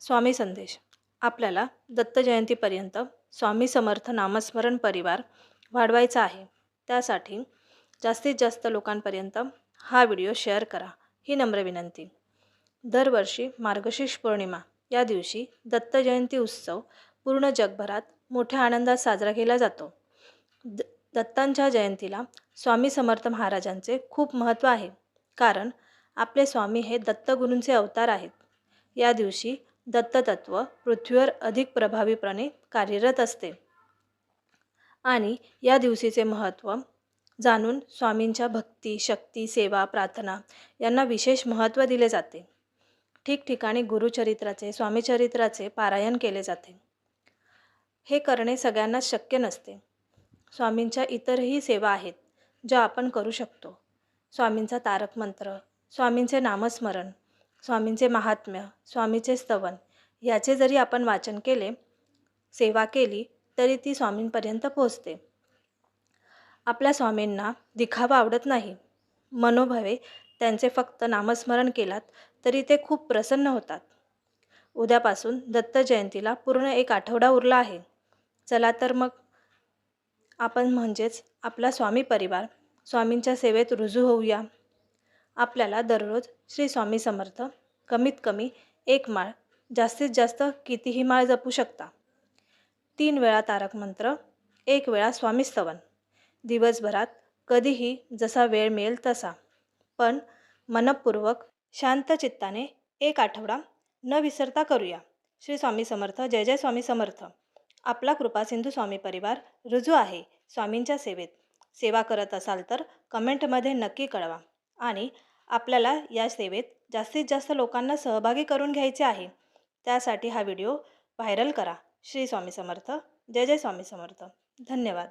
स्वामी संदेश. आपल्याला दत्त जयंतीपर्यंत स्वामी समर्थ नामस्मरण परिवार वाढवायचा आहे. त्यासाठी जास्तीत जास्त लोकांपर्यंत हा व्हिडिओ शेअर करा, ही नम्र विनंती. दरवर्षी मार्गशीर्ष पौर्णिमा या दिवशी दत्त जयंती उत्सव पूर्ण जगभरात मोठ्या आनंदात साजरा केला जातो. दत्तांच्या जयंतीला स्वामी समर्थ महाराजांचे खूप महत्त्व आहे, कारण आपले स्वामी हे दत्तगुरूंचे अवतार आहेत. या दिवशी दत्ततत्व पृथ्वीवर अधिक प्रभावीपणे कार्यरत असते आणि या दिवशीचे महत्त्व जाणून स्वामींच्या भक्ती, शक्ती, सेवा, प्रार्थना यांना विशेष महत्त्व दिले जाते. ठिकठिकाणी गुरुचरित्राचे, स्वामीचरित्राचे पारायण केले जाते. हे करणे सगळ्यांनाच शक्य नसते. स्वामींच्या इतरही सेवा आहेत ज्या आपण करू शकतो. स्वामींचा तारक मंत्र, स्वामींचे नामस्मरण, स्वामींचे महात्म्य, स्वामीचे स्तवन याचे जरी आपण वाचन केले, सेवा केली तरी ती स्वामींपर्यंत पोहोचते. आपल्या स्वामींना दिखावा आवडत नाही. मनोभावे त्यांचे फक्त नामस्मरण केलात तरी ते खूप प्रसन्न होतात. उद्यापासून दत्त जयंतीला पूर्ण एक आठवडा उरला आहे. चला तर मग आपण म्हणजेच आपला स्वामी परिवार स्वामींच्या सेवेत रुजू होऊया. आपल्याला दररोज श्री स्वामी समर्थ कमीत कमी 1 माळ, जास्तीत जास्त कितीही माळ जपू शकता. 3 वेळा तारक मंत्र, 1 वेळा स्वामी स्तवन. दिवसभरात कधीही जसा वेळ मिळेल तसा, पण मनपूर्वक शांत चित्ताने 1 आठवडा न विसरता करूया. श्री स्वामी समर्थ. जय जय स्वामी समर्थ. आपला कृपा सिंधू स्वामी परिवार रुजू आहे स्वामींच्या सेवेत. सेवा करत असाल तर कमेंटमध्ये नक्की कळवा. आणि आपल्याला या सेवेत जास्तीत जास्त लोकांना सहभागी करून घ्यायचे आहे. त्यासाठी हा व्हिडिओ व्हायरल करा. श्री स्वामी समर्थ. जय जय स्वामी समर्थ. धन्यवाद.